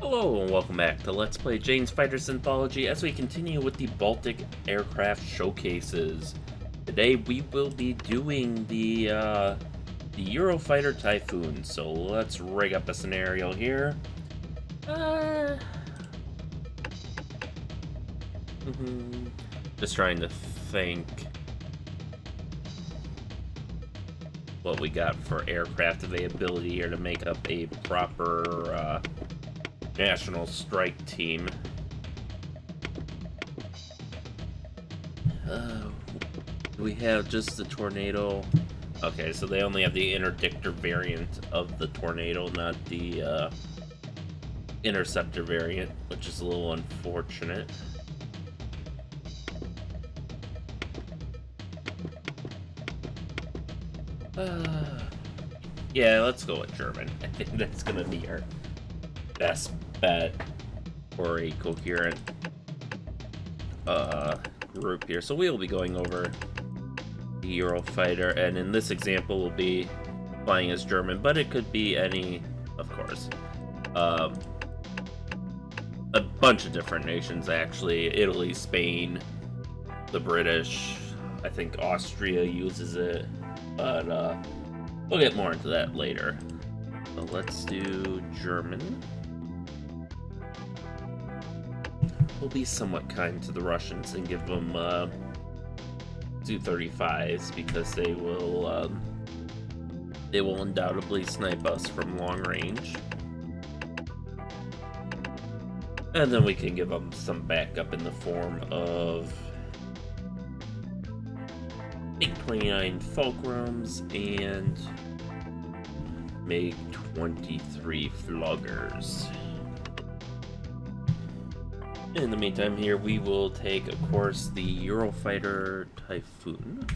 Hello and welcome back to Let's Play Jane's Fighters Anthology as we continue with the Baltic aircraft showcases. Today we will be doing the Eurofighter Typhoon, so let's rig up a scenario here. Just trying to think what we got for aircraft availability here to make up a proper national strike team. We have just the Tornado. Okay, so they only have the interdictor variant of the Tornado, not the interceptor variant, which is a little unfortunate. Yeah, let's go with German. I think that's gonna be our best bet for a coherent group here. So we will be going over the Eurofighter, and in this example we'll be flying as German, but it could be any, of course, a bunch of different nations actually. Italy, Spain, the British, I think Austria uses it, but we'll get more into that later. So let's do German. We'll be somewhat kind to the Russians and give them Su-35s because they will undoubtedly snipe us from long range. And then we can give them some backup in the form of MiG-29 Fulcrums and MiG-23 Fluggers. In the meantime here, we will take, of course, the Eurofighter Typhoon.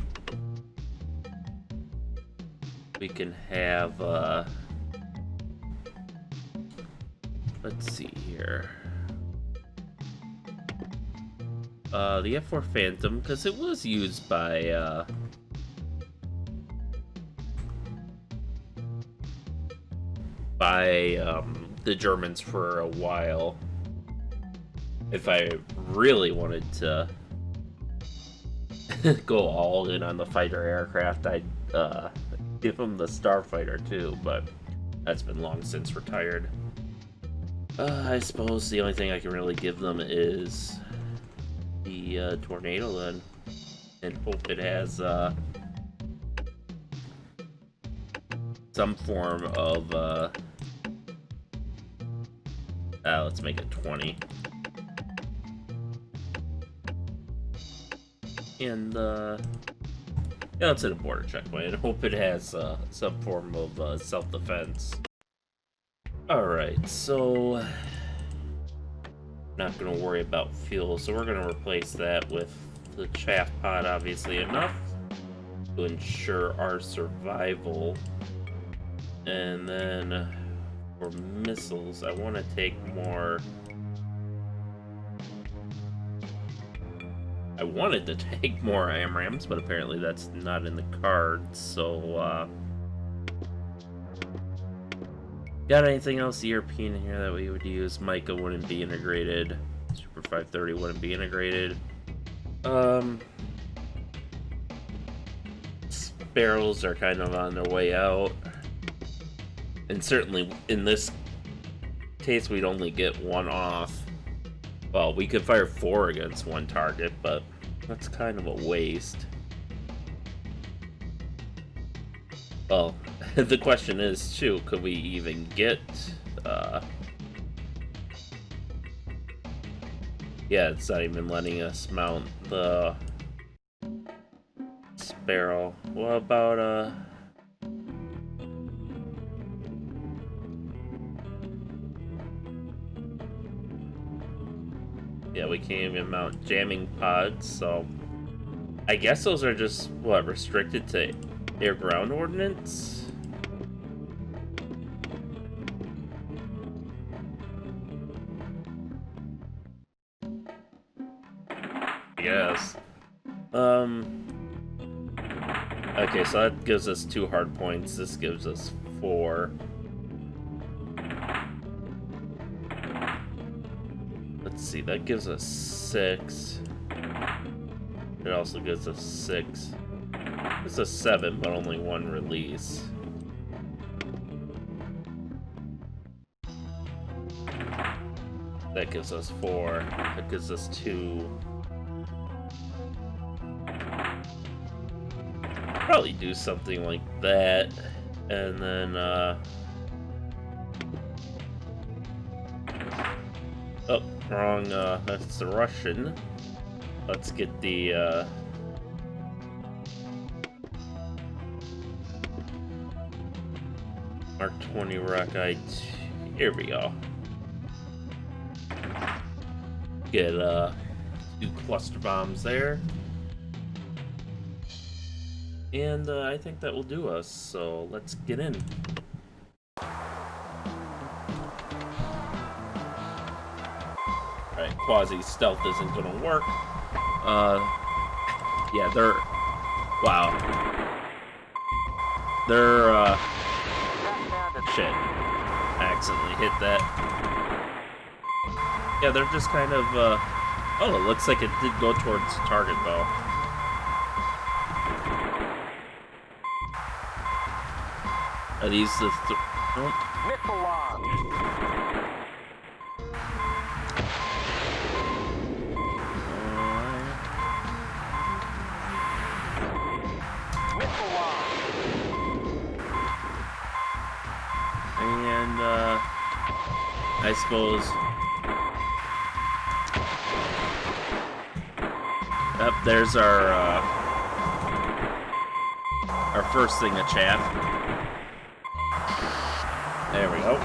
We can have, let's see here. The F-4 Phantom, because it was used by, the Germans for a while. If I really wanted to go all in on the fighter aircraft, I'd give them the Starfighter too, but that's been long since retired. I suppose the only thing I can really give them is the Tornado then, and hope it has some form of let's make it 20. And yeah, let's hit a border checkpoint and hope it has some form of self-defense. Alright, so not gonna worry about fuel, so we're gonna replace that with the chaff pod, obviously enough to ensure our survival. And then for missiles, I want to take more. I wanted to take more AMRAAMs, but apparently that's not in the cards, so, got anything else European in here that we would use? Mica wouldn't be integrated. Super 530 wouldn't be integrated. Sparrows are kind of on their way out. And certainly in this case, we'd only get one off. Well, we could fire 4 against one target, but that's kind of a waste. Well, the question is, too, could we even get, yeah, it's not even letting us mount the Sparrow. What about, yeah, we can't even mount jamming pods, so I guess those are just, what, restricted to air-ground ordnance? Yes. Okay, so that gives us 2 hard points. This gives us 4. let's see, that gives us 6. It also gives us 6. It's a 7, but only 1 release. That gives us 4. That gives us 2. Probably do something like that. And then, oh, wrong, that's the Russian. Let's get the, Mark 20 Rockeye. Here we go. Get, 2 cluster bombs there. And, I think that will do us, so let's get in. Alright, quasi-stealth isn't gonna work. Yeah, they're... Wow. They're, shit. I accidentally hit that. Yeah, they're just kind of, oh, it looks like it did go towards the target, though. Are these the nope. Missile launch. Missile launch. And I suppose. Yep, there's our first thing of chaff. There we go.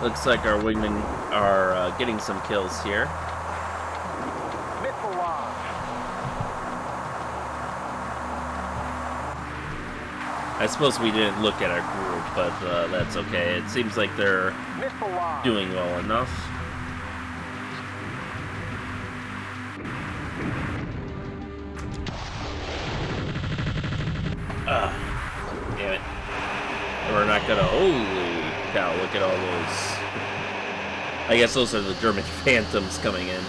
Looks like our wingmen are getting some kills here. Missile launch. I suppose we didn't look at our group, but that's okay. It seems like they're doing well enough. Damn it. We're not gonna... Holy cow, look at all those... I guess those are the German Phantoms coming in.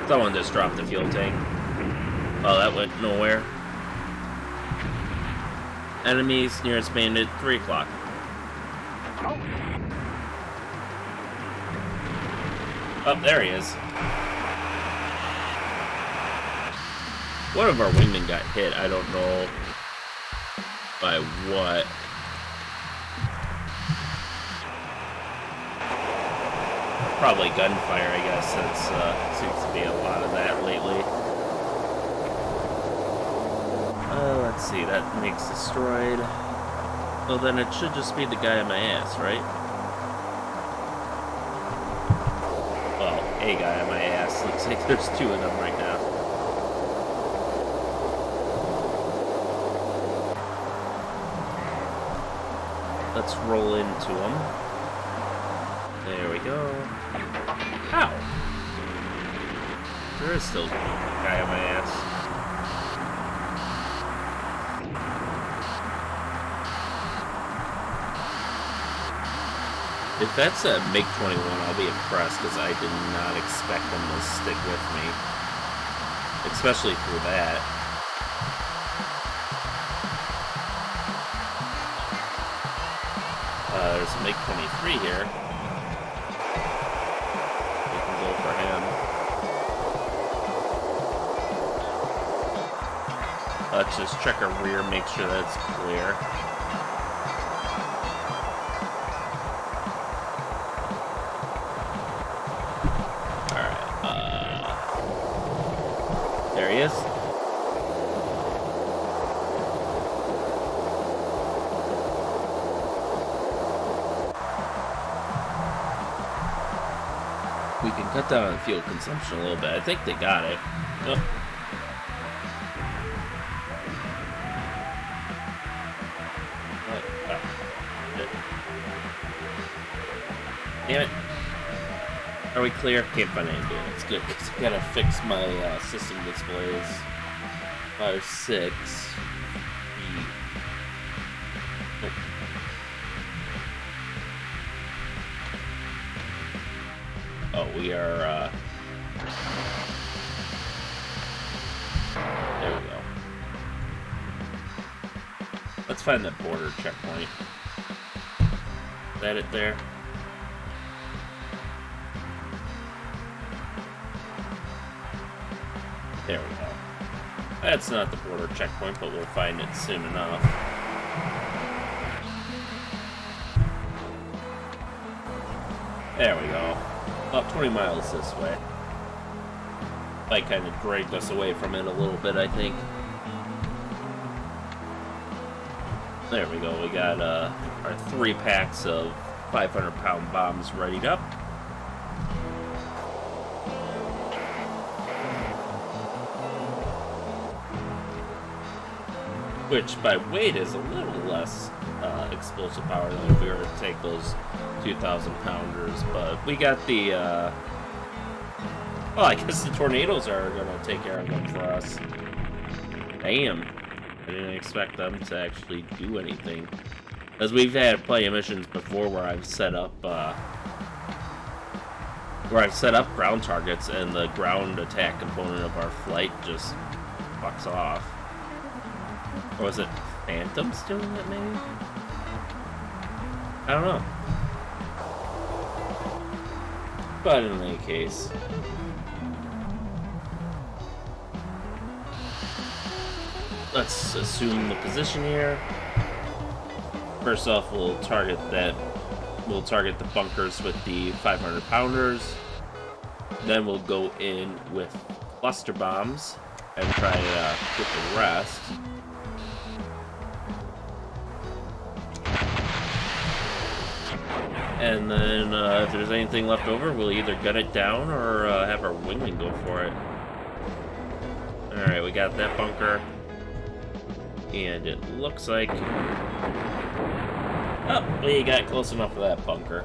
Someone just dropped the fuel tank. Oh, that went nowhere. Enemies nearest bandit, 3 o'clock. Oh, there he is. One of our wingmen got hit. I don't know by what. Probably gunfire, I guess. That's seems to be a lot of that lately. Let's see. That makes destroyed. Well, then it should just be the guy on my ass, right? Well, a guy on my ass. Looks like there's 2 of them right now. Let's roll into them. There we go. Ow! There is still a guy on my ass. If that's a MiG-21, I'll be impressed, because I did not expect them to stick with me. Especially through that. There's a MiG-23 here. We can go for him. Let's just check our rear, make sure that's clear. Alright, there he is. We can cut down on fuel consumption a little bit. I think they got it. Oh. Damn it. Are we clear? Can't find anything. It's good, because I gotta fix my system displays. 5, 6. Nope. we are, there we go. Let's find that border checkpoint. Is that it there? There we go. That's not the border checkpoint, but we'll find it soon enough. There we go. About 20 miles this way. Bike kind of dragged us away from it a little bit, I think. There we go. We got our 3 packs of 500-pound bombs readied up. Which, by weight, is a little less explosive power than if we were to take those 2,000-pounders. But we got the... well, I guess the tornadoes are going to take care of them for us. Damn. I didn't expect them to actually do anything. As we've had plenty of missions before where I've set up... ground targets and the ground attack component of our flight just fucks off. Or was it Phantoms doing it, maybe? I don't know. But in any case... let's assume the position here. First off, we'll target the bunkers with the 500-pounders. Then we'll go in with cluster bombs and try to get the rest. And then, if there's anything left over, we'll either gun it down or have our wingman go for it. Alright, we got that bunker. And it looks like... oh, we got close enough to that bunker.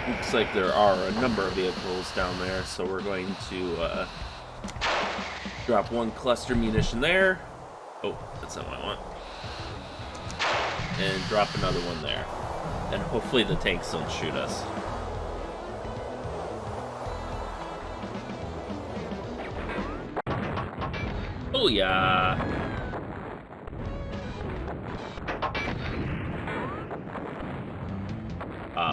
Looks like there are a number of vehicles down there, so we're going to drop 1 cluster munition there. Oh, that's not what I want. And drop another one there. And hopefully the tanks don't shoot us. Oh yeah.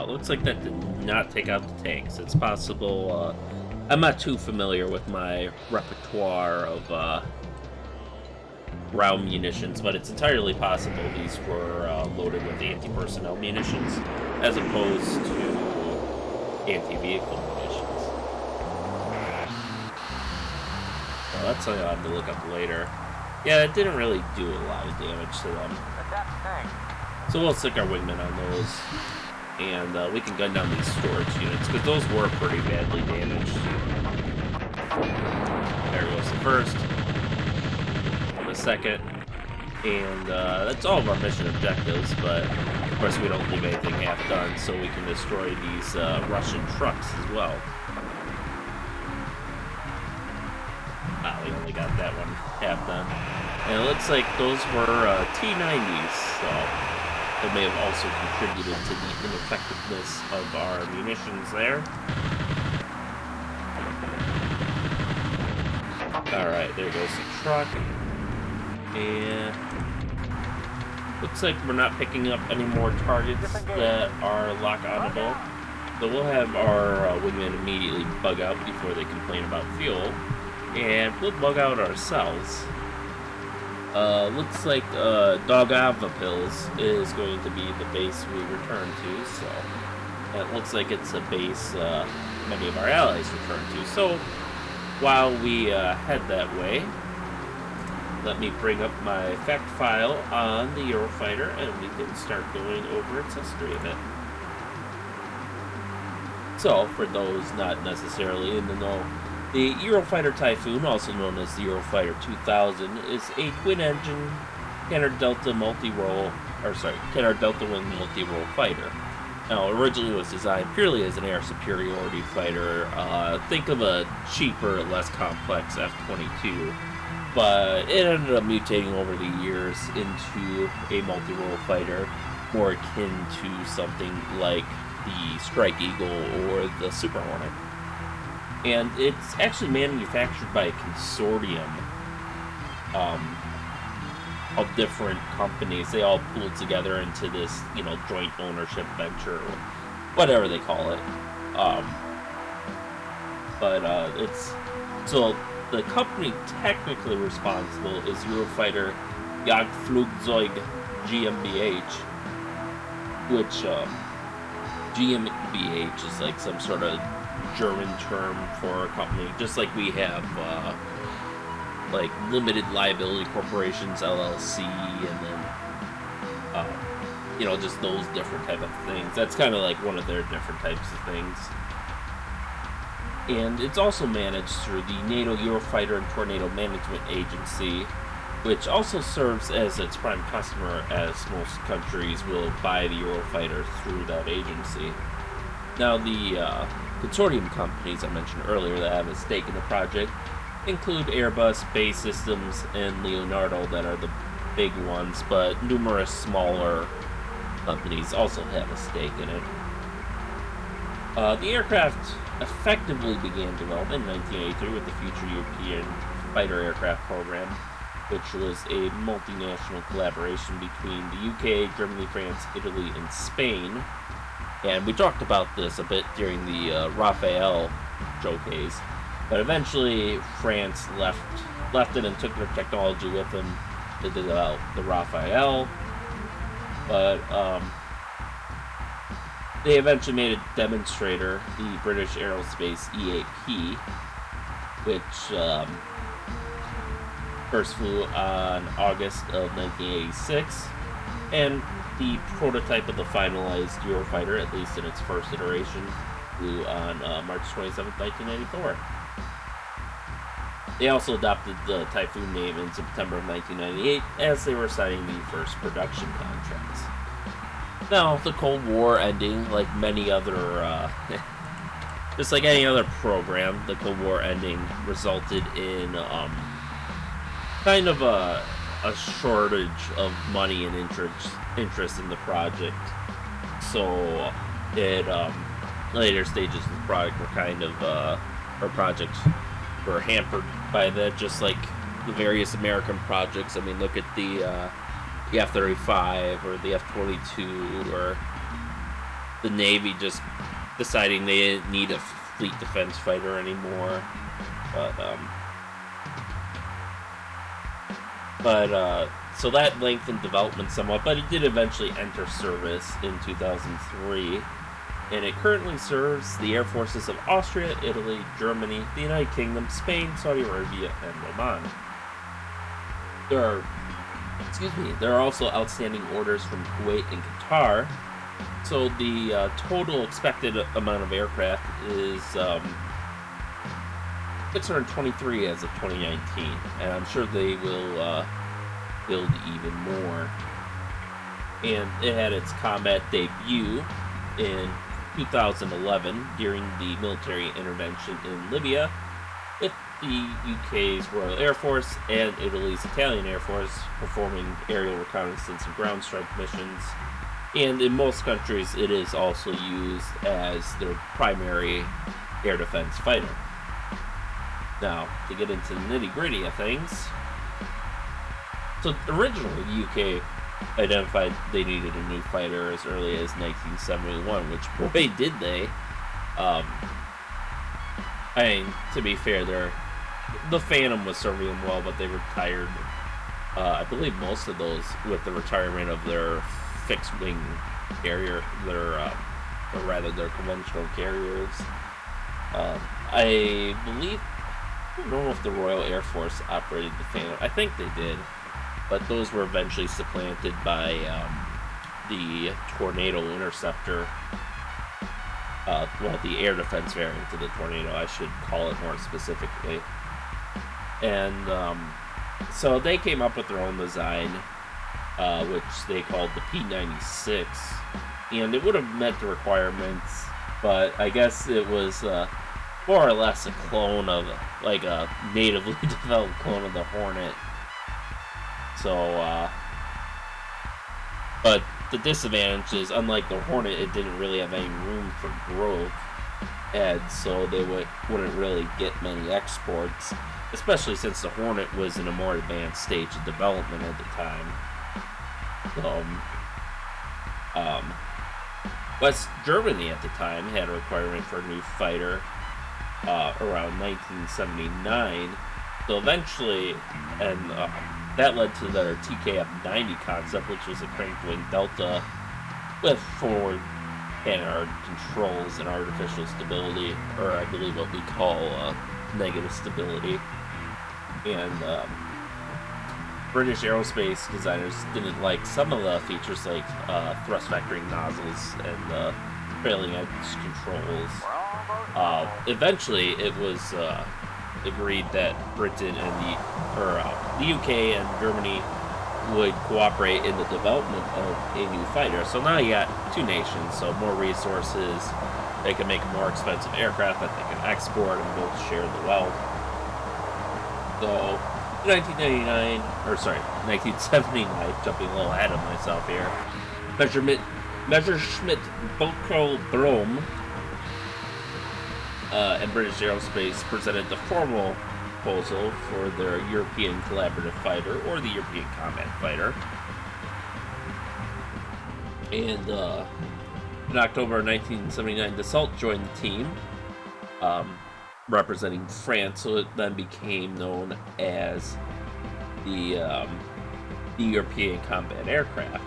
Looks like that did not take out the tanks. It's possible, I'm not too familiar with my repertoire of, round munitions, but it's entirely possible these were loaded with anti-personnel munitions as opposed to anti-vehicle munitions. Well, that's something I'll have to look up later. Yeah, it didn't really do a lot of damage to them. So we'll stick our wingmen on those, and we can gun down these storage units, because those were pretty badly damaged. There goes the first. The second, and that's all of our mission objectives, but of course we don't leave anything half done, so we can destroy these Russian trucks as well. We only got that one half done. And it looks like those were T-90s, so they may have also contributed to the ineffectiveness of our munitions there. Alright, there goes the truck. And looks like we're not picking up any more targets that are lock-onable. So we'll have our wingmen immediately bug out before they complain about fuel. And we'll bug out ourselves. Looks like Daugavpils is going to be the base we return to. So it looks like it's a base many of our allies return to. So while we head that way, let me bring up my fact file on the Eurofighter, and we can start going over its history a bit. So, for those not necessarily in the know, the Eurofighter Typhoon, also known as the Eurofighter 2000, is a twin-engine counter-delta wing multi-role fighter. Now, originally it was designed purely as an air superiority fighter. Think of a cheaper, less complex F-22. But it ended up mutating over the years into a multi-role fighter more akin to something like the Strike Eagle or the Super Hornet. And it's actually manufactured by a consortium of different companies. They all pooled together into this, joint ownership venture, or whatever they call it. It's so the company technically responsible is Eurofighter Jagdflugzeug GmbH, which GmbH is like some sort of German term for a company, just like we have like limited liability corporations, LLC, and then just those different type of things. That's kind of like one of their different types of things. And it's also managed through the NATO Eurofighter and Tornado Management Agency, which also serves as its prime customer, as most countries will buy the Eurofighter through that agency. Now, the consortium companies I mentioned earlier that have a stake in the project include Airbus, BAE Systems, and Leonardo, that are the big ones, but numerous smaller companies also have a stake in it. The aircraft effectively began development in 1983 with the Future European Fighter Aircraft Program, which was a multinational collaboration between the UK, Germany, France, Italy, and Spain. And we talked about this a bit during the Raphael showcase, but eventually France left it and took their technology with them to develop the Raphael. But they eventually made a demonstrator, the British Aerospace EAP, which first flew on August of 1986, and the prototype of the finalized Eurofighter, at least in its first iteration, flew on March 27, 1994. They also adopted the Typhoon name in September of 1998 as they were signing the first production contracts. Now, the Cold War ending, like many other, just like any other program, the Cold War ending resulted in kind of a shortage of money and interest in the project. So, later stages of the project were projects were hampered by that, just like the various American projects. I mean, look at the F-35 or the F-22, or the Navy just deciding they didn't need a fleet defense fighter anymore. So that lengthened development somewhat, but it did eventually enter service in 2003, and it currently serves the air forces of Austria, Italy, Germany, the United Kingdom, Spain, Saudi Arabia, and Oman. There are also outstanding orders from Kuwait and Qatar, so the total expected amount of aircraft is 623 as of 2019, and I'm sure they will build even more. And it had its combat debut in 2011 during the military intervention in Libya, with the UK's Royal Air Force and Italy's Italian Air Force performing aerial reconnaissance and ground strike missions. And in most countries, it is also used as their primary air defense fighter. Now, to get into the nitty-gritty of things, so originally the UK identified they needed a new fighter as early as 1971, which, boy, did they. To be fair, the Phantom was serving them well, but they retired, I believe, most of those with the retirement of their fixed-wing carrier, their conventional carriers. I don't know if the Royal Air Force operated the Phantom. I think they did, but those were eventually supplanted by the Tornado Interceptor. The air defense variant of the Tornado, I should call it more specifically. And so they came up with their own design, which they called the P-96, and it would have met the requirements, but I guess it was more or less a clone of, like a natively developed clone of the Hornet. So, but the disadvantage is, unlike the Hornet, it didn't really have any room for growth, and so they wouldn't really get many exports, especially since the Hornet was in a more advanced stage of development at the time. So, West Germany at the time had a requirement for a new fighter around 1979. So eventually, and that led to their TKF-90 concept, which was a cranked wing delta with forward canard controls and artificial stability, or I believe what we call negative stability. And British aerospace designers didn't like some of the features, like thrust vectoring nozzles and trailing edge controls. Eventually, it was agreed that Britain and the UK and Germany would cooperate in the development of a new fighter. So now you got two nations, so more resources. They can make a more expensive aircraft that they can export and both share the wealth. So, 1979, jumping a little ahead of myself here, Messerschmitt Böckel Brom and British Aerospace presented the formal proposal for their European Collaborative Fighter, or the European Combat Fighter. And in October 1979, Dassault joined the team, representing France, so it then became known as the European Combat Aircraft.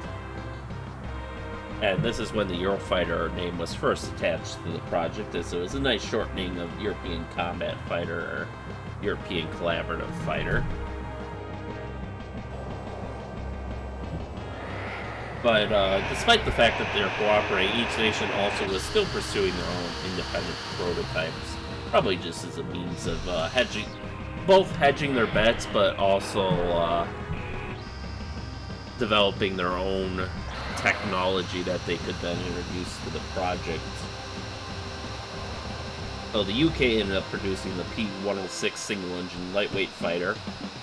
And this is when the Eurofighter name was first attached to the project, as it was a nice shortening of European Combat Fighter, or European Collaborative Fighter. But despite the fact that they're cooperating, each nation also was still pursuing their own independent prototypes, probably just as a means of hedging their bets, but also developing their own technology that they could then introduce to the project. So the UK ended up producing the P-106 single-engine lightweight fighter,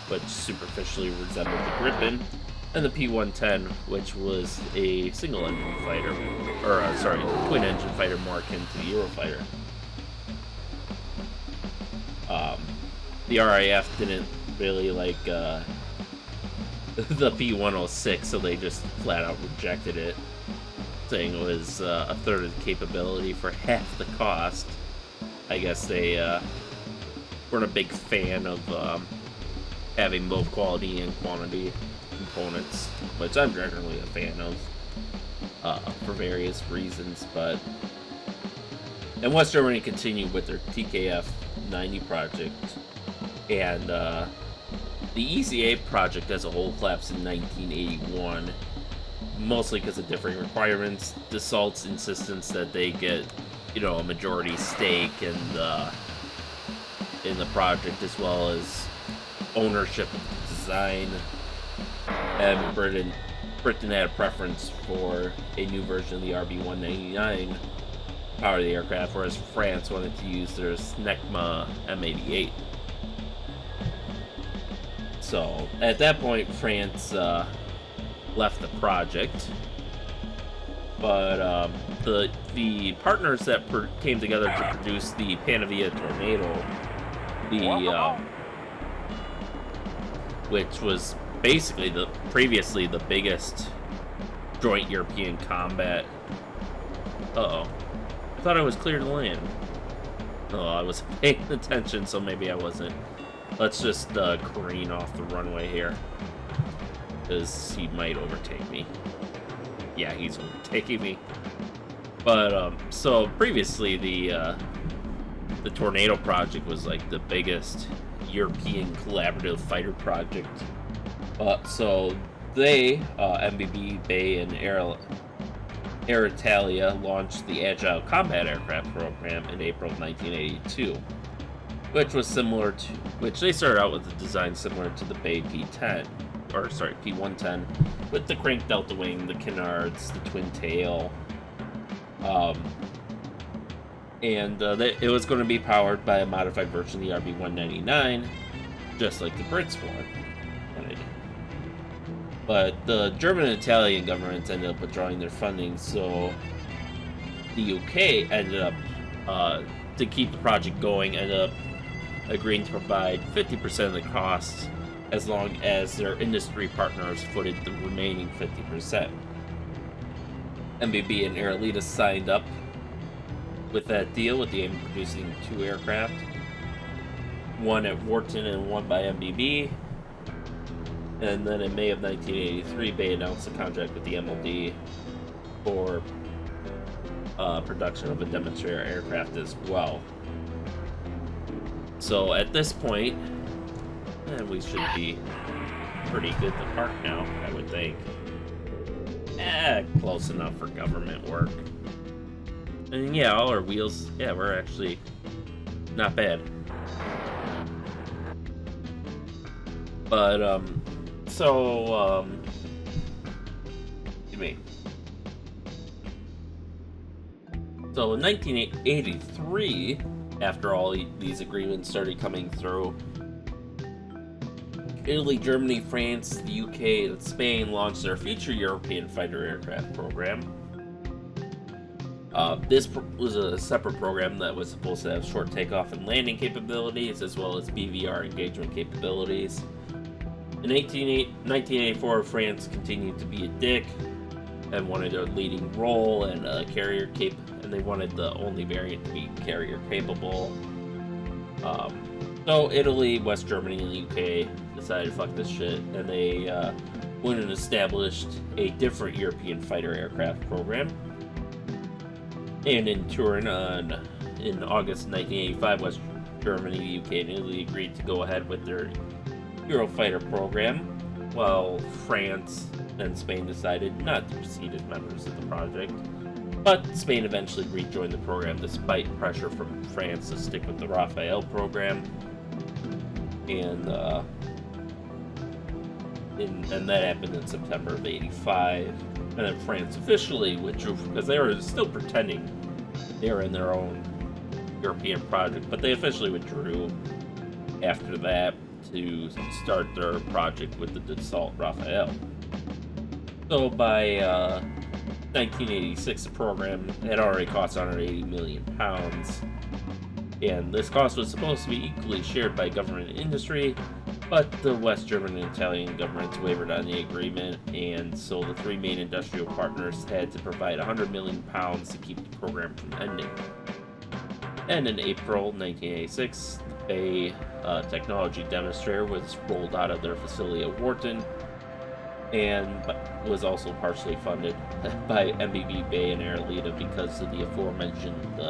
which superficially resembled the Gripen, and the P-110, which was a single-engine fighter, or twin-engine fighter more akin to the Eurofighter. The RAF didn't really like the P-106, so they just flat-out rejected it, saying it was a third of the capability for half the cost. I guess they weren't a big fan of having both quality and quantity components, which I'm generally a fan of for various reasons. And West Germany continued with their TKF-90 project, and the ECA project as a whole collapsed in 1981, mostly because of differing requirements. Dassault's insistence that they get, a majority stake in the project, as well as ownership of the design. And Britain had a preference for a new version of the RB-199 to power the aircraft, whereas France wanted to use their Snecma M88. So at that point, France left the project. But the partners that came together to produce the Panavia Tornado, which was basically previously the biggest joint European combat. I thought I was clear to land. Oh, I was paying attention, so maybe I wasn't. Let's just careen off the runway here, because he might overtake me. Yeah, he's overtaking me. But so previously the Tornado project was like the biggest European collaborative fighter project. So they, MBB, BAE, and Air Italia launched the Agile Combat Aircraft program in April of 1982, which they started out with a design similar to the BAE P-10. P-110, with the crank delta wing, the canards, the twin tail, and it was going to be powered by a modified version of the RB-199, just like the Brits wanted. But the German and Italian governments ended up withdrawing their funding, so the UK ended up, to keep the project going, ended up agreeing to provide 50% of the costs as long as their industry partners footed the remaining 50%. MBB and Air Alita signed up with that deal with the aim of producing 2 aircraft, one at Wharton and one by MBB. And then in May of 1983, Bay announced a contract with the MLD for production of a demonstrator aircraft as well. So at this point, we should be pretty good to park now, I would think. Close enough for government work. And yeah, all our wheels, we're actually not bad. But, So in 1983, after all these agreements started coming through, Italy, Germany, France, the UK, and Spain launched their future European fighter aircraft program. This was a separate program that was supposed to have short takeoff and landing capabilities, as well as BVR engagement capabilities. In 1984, France continued to be a dick and wanted a leading role and a carrier and they wanted the only variant to be carrier capable. So Italy, West Germany, and the UK decided fuck this shit, and they went and established a different European fighter aircraft program. And in Turin, in August 1985, West Germany, the UK, and Italy agreed to go ahead with their Eurofighter program, while France and Spain decided not to proceed as members of the project. But Spain eventually rejoined the program despite pressure from France to stick with the Raphael program. And that happened in September of '85. And then France officially withdrew because they were still pretending they were in their own European project, but they officially withdrew after that to start their project with the Dassault Raphael. So by 1986, the program had already cost 180 million pounds, and this cost was supposed to be equally shared by government and industry, but the West German and Italian governments wavered on the agreement, and so the 3 main industrial partners had to provide 100 million pounds to keep the program from ending. And in April 1986, the Bay technology demonstrator was rolled out of their facility at Wharton, and was also partially funded by MBB, Bay, and Air Alita because of the aforementioned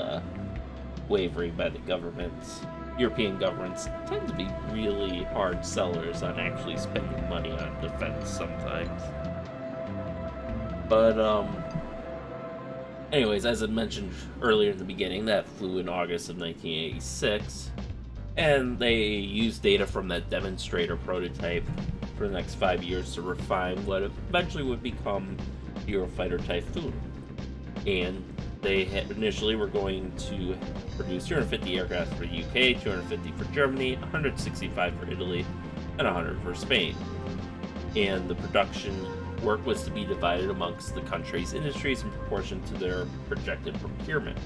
wavering by the governments. European governments tend to be really hard sellers on actually spending money on defense sometimes. But, anyways, as I mentioned earlier in the beginning, that flew in August of 1986, and they used data from that demonstrator prototype for the next 5 years to refine what eventually would become Eurofighter Typhoon. And they initially were going to produce 250 aircraft for the UK, 250 for Germany, 165 for Italy, and 100 for Spain. And the production work was to be divided amongst the country's industries in proportion to their projected procurement.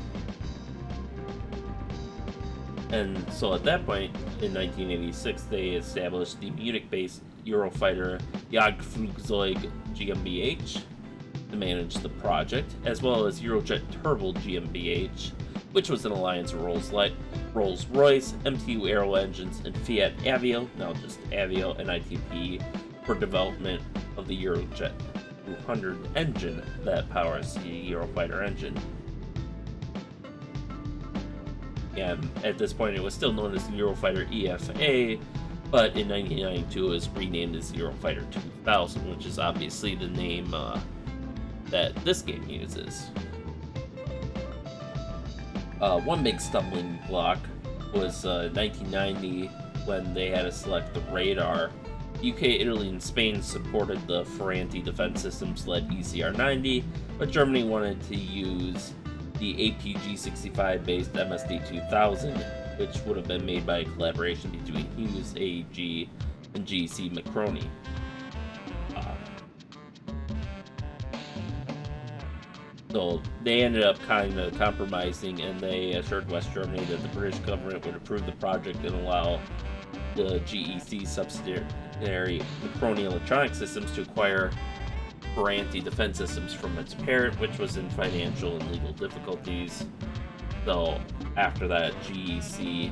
And so at that point, in 1986, they established the Munich-based Eurofighter Jagdflugzeug GmbH to manage the project, as well as Eurojet Turbo GmbH, which was an alliance of Rolls-Royce, MTU Aero Engines, and Fiat Avio, now just Avio, and ITP, for development of the Eurojet 200 engine that powers the Eurofighter engine. And at this point, it was still known as the Eurofighter EFA, but in 1992 it was renamed as Eurofighter 2000, which is obviously the name that this game uses. One big stumbling block was 1990 when they had to select the radar. UK, Italy, and Spain supported the Ferranti Defense Systems-led ECR-90, but Germany wanted to use the APG-65-based MSD-2000, which would have been made by a collaboration between Hughes AG and GC Macroni. So they ended up kind of compromising, and they assured West Germany that the British government would approve the project and allow the GEC subsidiary Macroni Electronic Systems to acquire for anti-defense systems from its parent, which was in financial and legal difficulties. So after that, GEC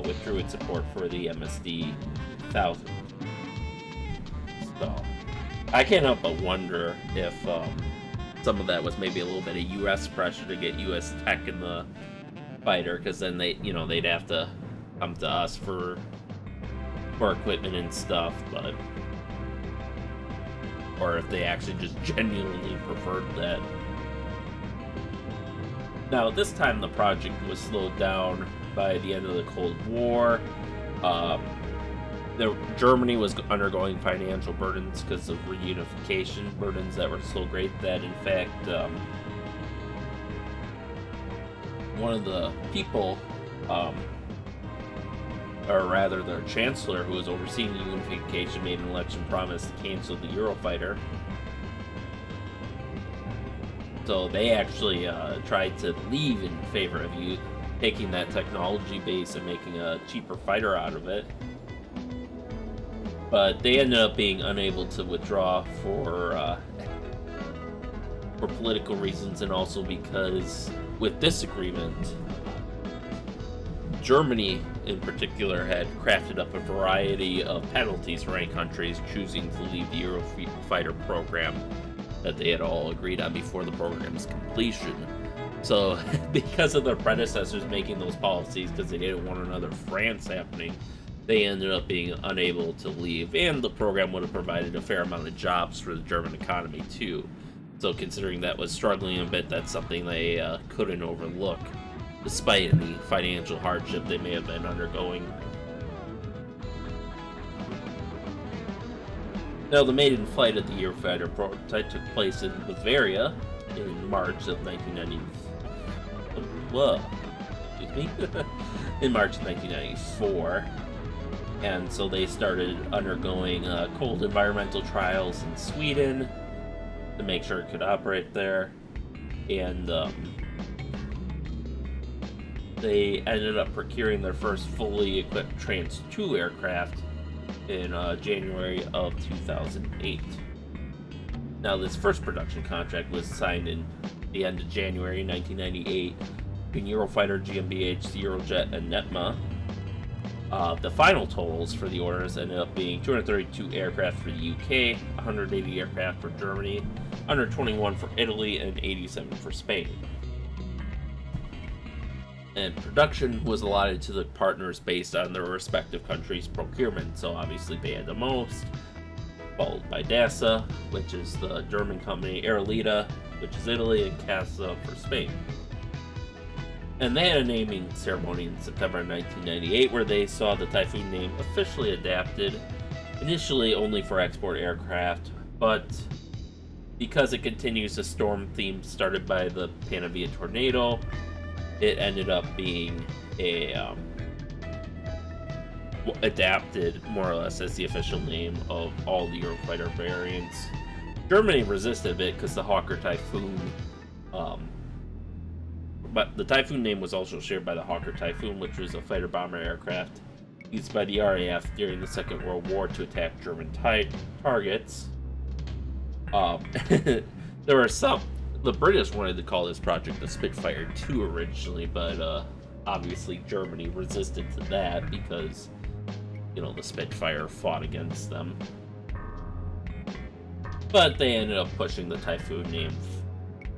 withdrew its support for the MSD 1000. So I can't help but wonder if some of that was maybe a little bit of U.S. pressure to get U.S. tech in the fighter, because then they'd have to come to us for equipment and stuff, but or if they actually just genuinely preferred that. Now, this time the project was slowed down by the end of the Cold War. Germany was undergoing financial burdens because of reunification, burdens that were so great that, in fact, one of the people, or rather their chancellor who was overseeing the unification, made an election promise to cancel the Eurofighter. So they actually tried to leave in favor of taking that technology base and making a cheaper fighter out of it. But they ended up being unable to withdraw for political reasons, and also because with this agreement, Germany in particular had crafted up a variety of penalties for any countries choosing to leave the Eurofighter program that they had all agreed on before the program's completion. So because of their predecessors making those policies, because they didn't want another France happening, they ended up being unable to leave, and the program would have provided a fair amount of jobs for the German economy too. So considering that was struggling a bit, that's something they couldn't overlook, despite any financial hardship they may have been undergoing. Now, the maiden flight of the Eurofighter prototype took place in Bavaria in March of 1990. In March of 1994. And so they started undergoing cold environmental trials in Sweden to make sure it could operate there. And they ended up procuring their first fully equipped Trans 2 aircraft in January of 2008. Now, this first production contract was signed in the end of January 1998 between Eurofighter GmbH, Eurojet, and Netma. The final totals for the orders ended up being 232 aircraft for the UK, 180 aircraft for Germany, 121 for Italy, and 87 for Spain. And production was allotted to the partners based on their respective countries' procurement. So obviously they had the most, followed by DASA, which is the German company, Aerolita, which is Italy, and CASA for Spain. And they had a naming ceremony in September 1998 where they saw the Typhoon name officially adapted, initially only for export aircraft, but because it continues a storm theme started by the Panavia tornado, it ended up being adapted more or less as the official name of all the Eurofighter variants. Germany resisted a bit because the Hawker Typhoon, but the Typhoon name was also shared by the Hawker Typhoon, which was a fighter bomber aircraft used by the RAF during the Second World War to attack German targets. There were some. The British wanted to call this project the Spitfire 2 originally, but obviously Germany resisted to that because, the Spitfire fought against them. But they ended up pushing the Typhoon name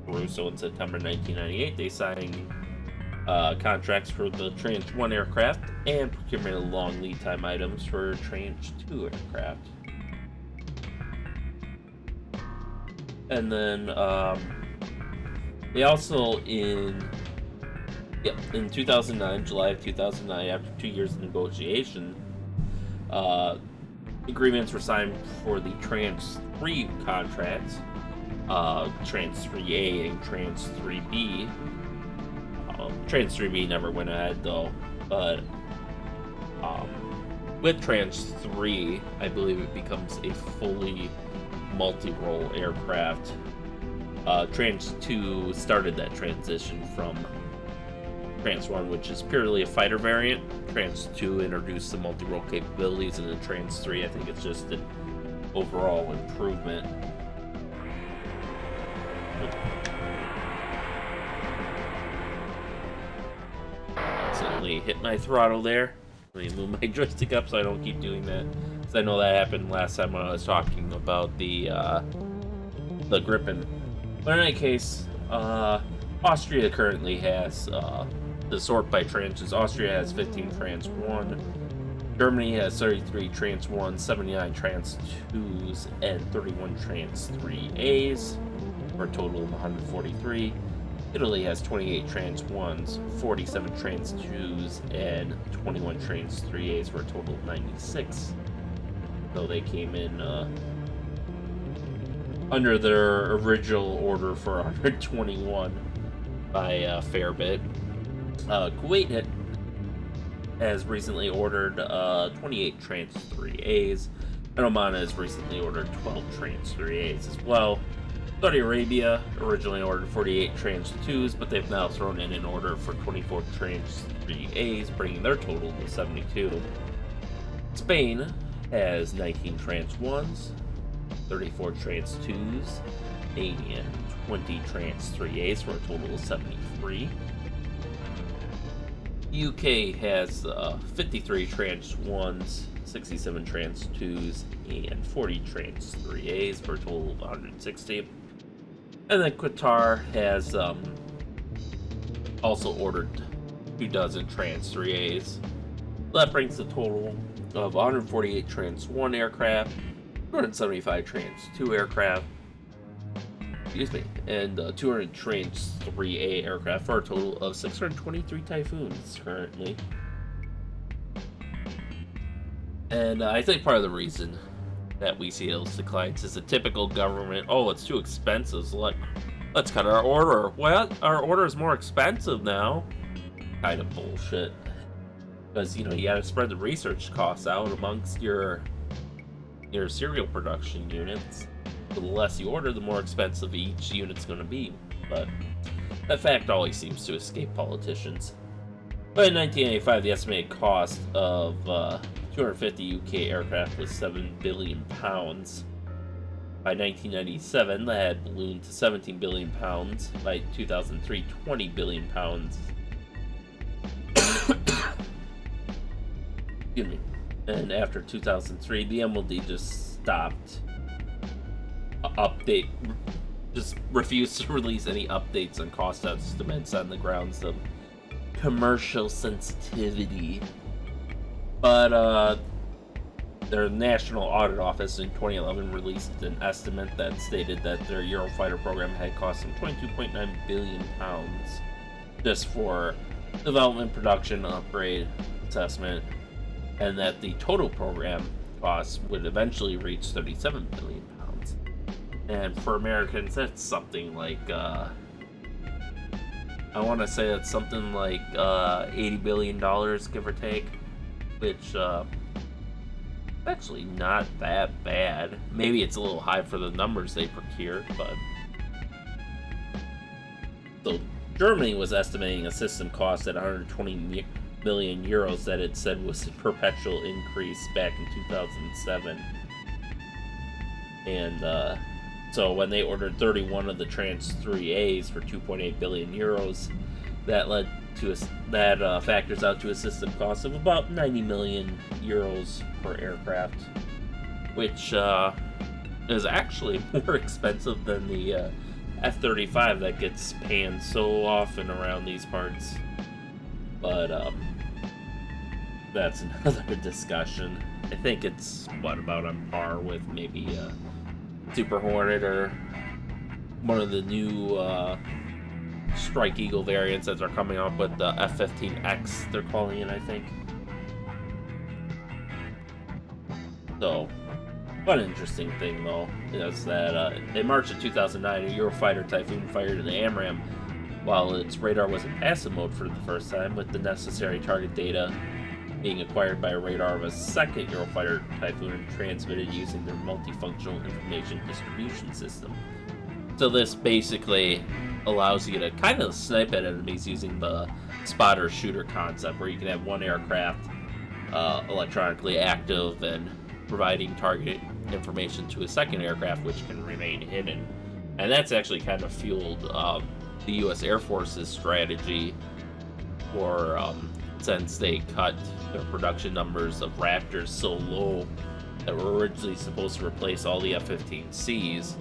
through, so in September 1998 they signed contracts for the Tranche 1 aircraft and procurement of long lead time items for Tranche 2 aircraft. And then they also, in 2009, July of 2009, after 2 years of negotiation, agreements were signed for the Trans 3 contracts, Trans 3A and Trans 3B. Trans 3B never went ahead though, but with Trans 3, I believe it becomes a fully multi-role aircraft, Trans 2 started that transition from Trans 1, which is purely a fighter variant. Trans 2 introduced the multi-role capabilities, and then Trans 3, I think it's just an overall improvement. Accidentally hit my throttle there. Let me move my joystick up so I don't keep doing that, because I know that happened last time when I was talking about the Gripen. But in any case, Austria currently has the sort by tranches. Austria has 15 Trans 1, Germany has 33 Trans 1, 79 Trans 2s, and 31 Trans 3As, for a total of 143. Italy has 28 Trans 1s, 47 Trans 2s, and 21 Trans 3As, for a total of 96. So they came in under their original order for 121 by a fair bit. Kuwait has recently ordered 28 Trans 3As, and Oman has recently ordered 12 Trans 3As as well. Saudi Arabia originally ordered 48 Trans 2s, but they've now thrown in an order for 24 Trans 3As, bringing their total to 72. Spain has 19 Trans 1s, 34 Trans 2s, and 20 Trans 3As, for a total of 73. UK has 53 Trans 1s, 67 Trans 2s, and 40 Trans 3As, for a total of 160. And then Qatar has also ordered 24 Trans 3As. That brings the total of 148 Trans 1 aircraft, 275 Trans 2 aircraft, and 200 Trans 3A aircraft, for a total of 623 Typhoons currently. And I think part of the reason that we see those declines is a typical government, oh, it's too expensive, so let's cut our order. Well, our order is more expensive now. Kind of bullshit. Because, you gotta spread the research costs out amongst your serial production units. The less you order, the more expensive each unit's going to be. But that fact always seems to escape politicians. But in 1985, the estimated cost of 250 UK aircraft was £7 billion. By 1997, that had ballooned to £17 billion. By 2003, £20 billion. Excuse me. And after 2003, the MLD just stopped just refused to release any updates on cost estimates on the grounds of commercial sensitivity. But their National Audit Office in 2011 released an estimate that stated that their Eurofighter program had cost them £22.9 billion just for development, production, upgrade, assessment, and that the total program costs would eventually reach £37 billion. And for Americans, that's something like, I want to say it's something like $80 billion, give or take, which actually not that bad. Maybe it's a little high for the numbers they procured, but... So Germany was estimating a system cost at 120 million euros that it said was a perpetual increase back in 2007. And so when they ordered 31 of the Trans 3As for 2.8 billion euros, that led to that factors out to a system cost of about 90 million euros per aircraft, which is actually more expensive than the F-35 that gets panned so often around these parts. But that's another discussion. I think it's about on par with maybe Super Hornet or one of the new Strike Eagle variants that are coming up with the F-15X, they're calling it, I think. So, one interesting thing, though, is that in March of 2009, a Eurofighter Typhoon fired an AMRAAM while its radar was in passive mode for the first time, with the necessary target data being acquired by a radar of a second Eurofighter Typhoon and transmitted using their multifunctional information distribution system. So this basically allows you to kind of snipe at enemies using the spotter shooter concept, where you can have one aircraft electronically active and providing target information to a second aircraft, which can remain hidden. And that's actually kind of fueled the U.S. Air Force's strategy for since they cut their production numbers of Raptors so low that were originally supposed to replace all the F-15Cs.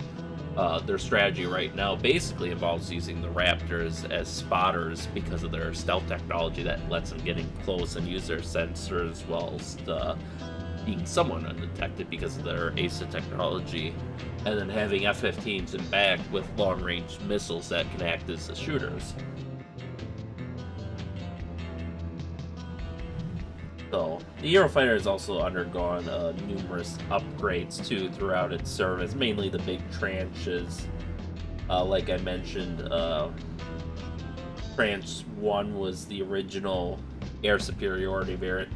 Their strategy right now basically involves using the Raptors as spotters because of their stealth technology that lets them get in close and use their sensors whilst being somewhat undetected because of their ASA technology, and then having F-15s in back with long-range missiles that can act as the shooters. So, the Eurofighter has also undergone numerous upgrades too throughout its service, mainly the big tranches. Like I mentioned, Tranche 1 was the original air superiority variant.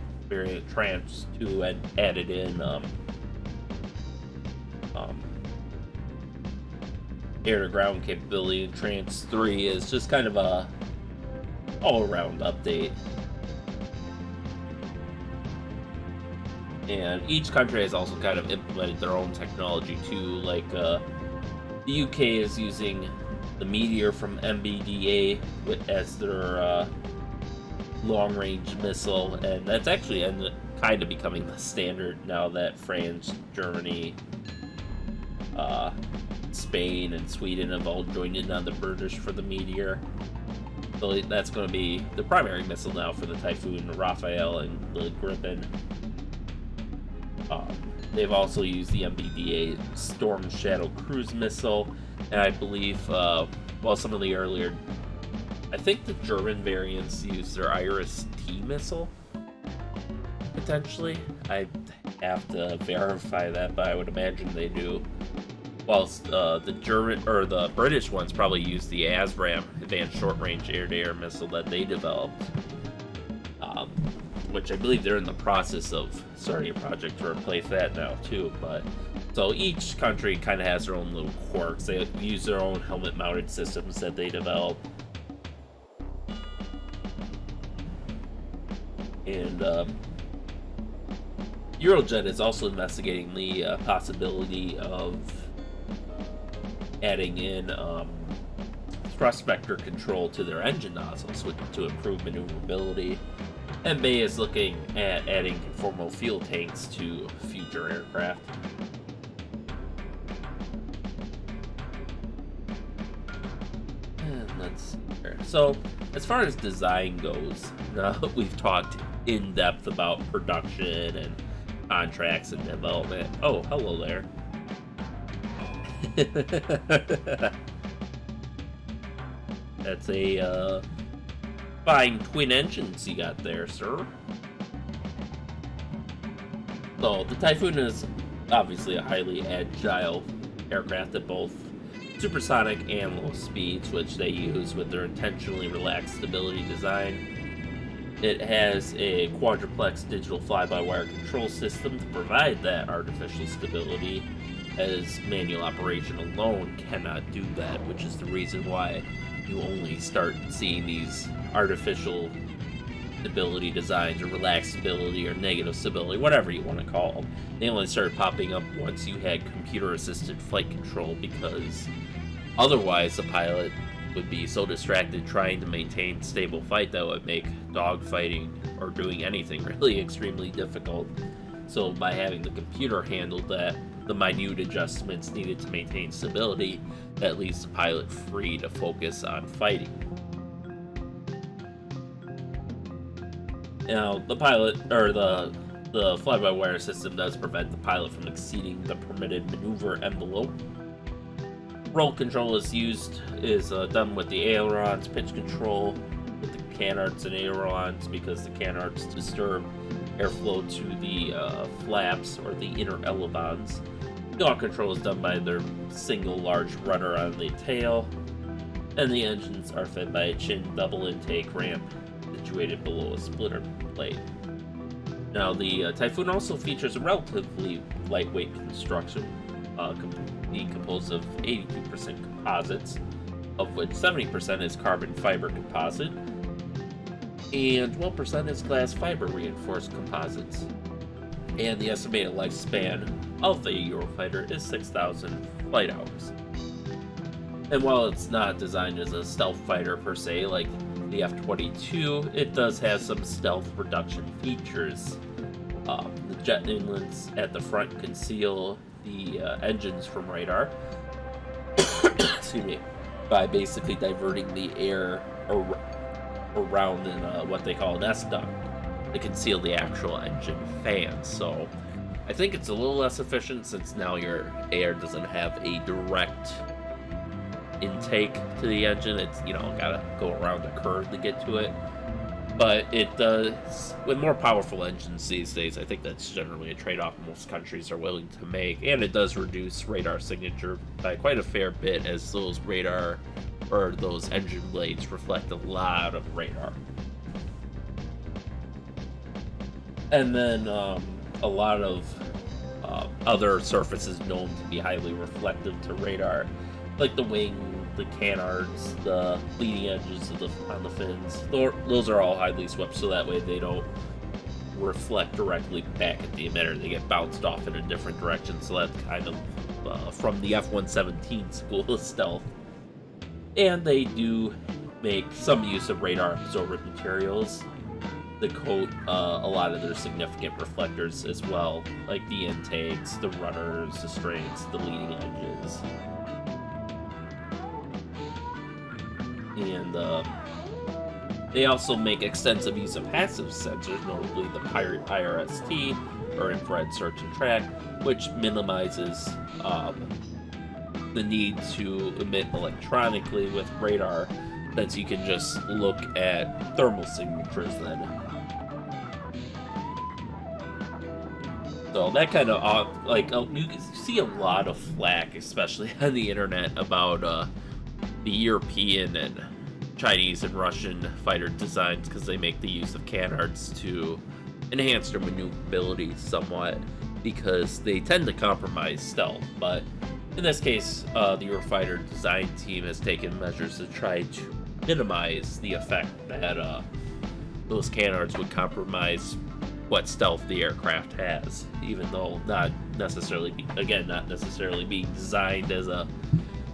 Tranche 2 had added in air-to-ground capability, and Tranche 3 is just kind of a all-around update. And each country has also kind of implemented their own technology too, like the UK is using the Meteor from MBDA as their long-range missile, and that's actually kind of becoming the standard now that France, Germany, Spain, and Sweden have all joined in on the British for the Meteor. So that's going to be the primary missile now for the Typhoon, the Raphael, and the Gripen. They've also used the MBDA Storm Shadow cruise missile, and I believe, some of the earlier, I think the German variants use their Iris-T missile, potentially. I have to verify that, but I would imagine they do. Whilst the German, or the British ones probably use the ASRAAM, Advanced Short-Range Air-to-Air missile that they developed. Which I believe they're in the process of starting a project to replace that now too. But so each country kind of has their own little quirks. They use their own helmet-mounted systems that they develop. And Eurojet is also investigating the possibility of adding in thrust vector control to their engine nozzles to improve maneuverability. And BAE is looking at adding conformal fuel tanks to future aircraft. And let's see here. So, as far as design goes, we've talked in depth about production and contracts and development. Oh, hello there. That's a fine twin engines you got there, sir. So the Typhoon is obviously a highly agile aircraft at both supersonic and low speeds, which they use with their intentionally relaxed stability design. It has a quadruplex digital fly-by-wire control system to provide that artificial stability, as manual operation alone cannot do that, which is the reason why you only start seeing these artificial stability designs, or relaxed stability, or negative stability, whatever you want to call them. They only started popping up once you had computer-assisted flight control, because otherwise the pilot would be so distracted trying to maintain stable flight that would make dogfighting or doing anything really extremely difficult. So by having the computer handle that, the minute adjustments needed to maintain stability, that leaves the pilot free to focus on fighting. Now, the pilot, or the fly-by-wire system does prevent the pilot from exceeding the permitted maneuver envelope. Roll control is done with the ailerons, pitch control with the canards and ailerons, because the canards disturb airflow to the flaps or the inner elevons. Yaw control is done by their single large rudder on the tail, and the engines are fed by a chin double intake ramp situated below a splitter plate. Now, the Typhoon also features a relatively lightweight construction, be composed of 82% composites, of which 70% is carbon fiber composite, and 12% is glass fiber reinforced composites. And the estimated lifespan of the Eurofighter is 6,000 flight hours. And while it's not designed as a stealth fighter per se, like the F-22, it does have some stealth reduction features. The jet inlets at the front conceal the engines from radar, excuse me, by basically diverting the air around in what they call an S-duct to conceal the actual engine fans. So I think it's a little less efficient since now your air doesn't have a direct intake to the engine. It's, gotta go around a curve to get to it. But it does, with more powerful engines these days, I think that's generally a trade-off most countries are willing to make. And it does reduce radar signature by quite a fair bit, as those those engine blades reflect a lot of radar. And then a lot of other surfaces known to be highly reflective to radar, like the wing, the canards, the leading edges on the fins. Those are all highly swept, so that way they don't reflect directly back at the emitter. They get bounced off in a different direction, so that's kind of from the F-117 school of stealth. And they do make some use of radar-absorbent materials to coat a lot of their significant reflectors as well, like the intakes, the rudders, the strings, the leading edges. And they also make extensive use of passive sensors, notably the IRST, or infrared search and track, which minimizes the need to emit electronically with radar, since you can just look at thermal signatures then. So that kind of, you see a lot of flack, especially on the internet, about the European and Chinese and Russian fighter designs, because they make the use of canards to enhance their maneuverability somewhat, because they tend to compromise stealth. But in this case, the Eurofighter design team has taken measures to try to minimize the effect that those canards would compromise what stealth the aircraft has, even though not necessarily being designed as a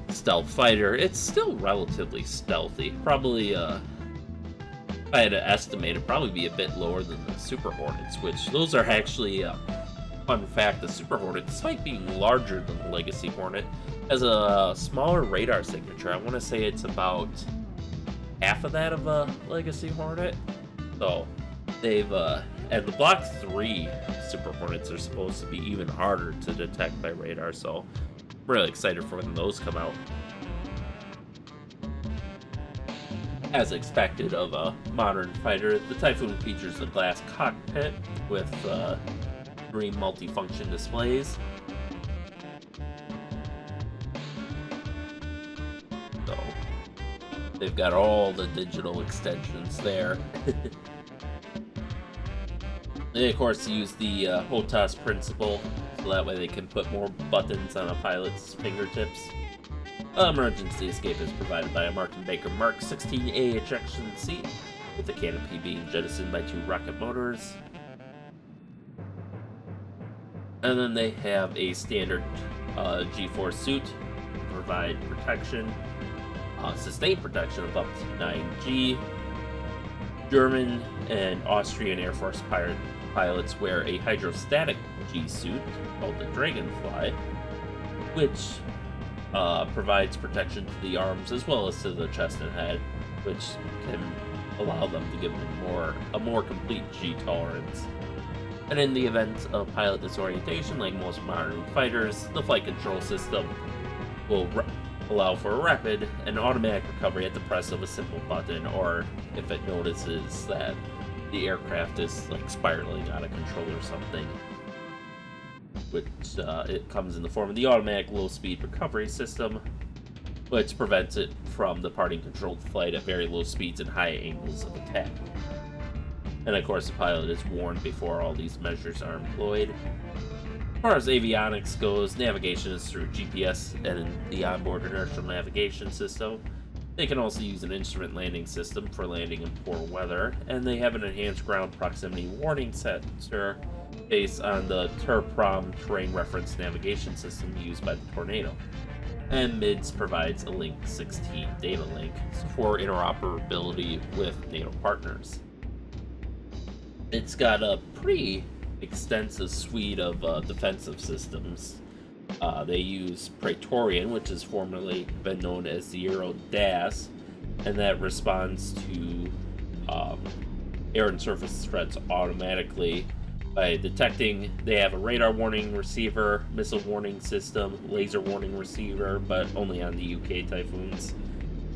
stealth fighter, it's still relatively stealthy. Probably, if I had to estimate, it'd probably be a bit lower than the Super Hornets, which those are actually, fun fact, the Super Hornet, despite being larger than the Legacy Hornet, has a smaller radar signature. I want to say it's about half of that of a Legacy Hornet. So, they've, and the Block 3 Super Hornets are supposed to be even harder to detect by radar, so I'm really excited for when those come out. As expected of a modern fighter, the Typhoon features a glass cockpit with three multifunction displays. So, they've got all the digital extensions there. They, of course, use the HOTAS principle, so that way they can put more buttons on a pilot's fingertips. Emergency escape is provided by a Martin Baker Mark 16A ejection seat, with the canopy being jettisoned by two rocket motors. And then they have a standard G4 suit to provide protection, sustained protection of up to 9G. German and Austrian Air Force pilots wear a hydrostatic G-suit called the Dragonfly, which provides protection to the arms as well as to the chest and head, which can allow them to give them a more complete G tolerance. And in the event of pilot disorientation, like most modern fighters, the flight control system will allow for a rapid and automatic recovery at the press of a simple button, or if it notices that the aircraft is spiraling out of control or something, which it comes in the form of the automatic low-speed recovery system, which prevents it from departing controlled flight at very low speeds and high angles of attack. And of course, the pilot is warned before all these measures are employed. far as avionics goes, navigation is through GPS and the onboard inertial navigation system. They can also use an instrument landing system for landing in poor weather, and they have an enhanced ground proximity warning sensor based on the TERPROM terrain reference navigation system used by the Tornado. And MIDS provides a Link 16 data link for interoperability with NATO partners. It's got a pretty extensive suite of defensive systems. They use Praetorian, which has formerly been known as the Euro-DAS, and that responds to air and surface threats automatically by detecting. They have a radar warning receiver, missile warning system, laser warning receiver, but only on the UK Typhoons.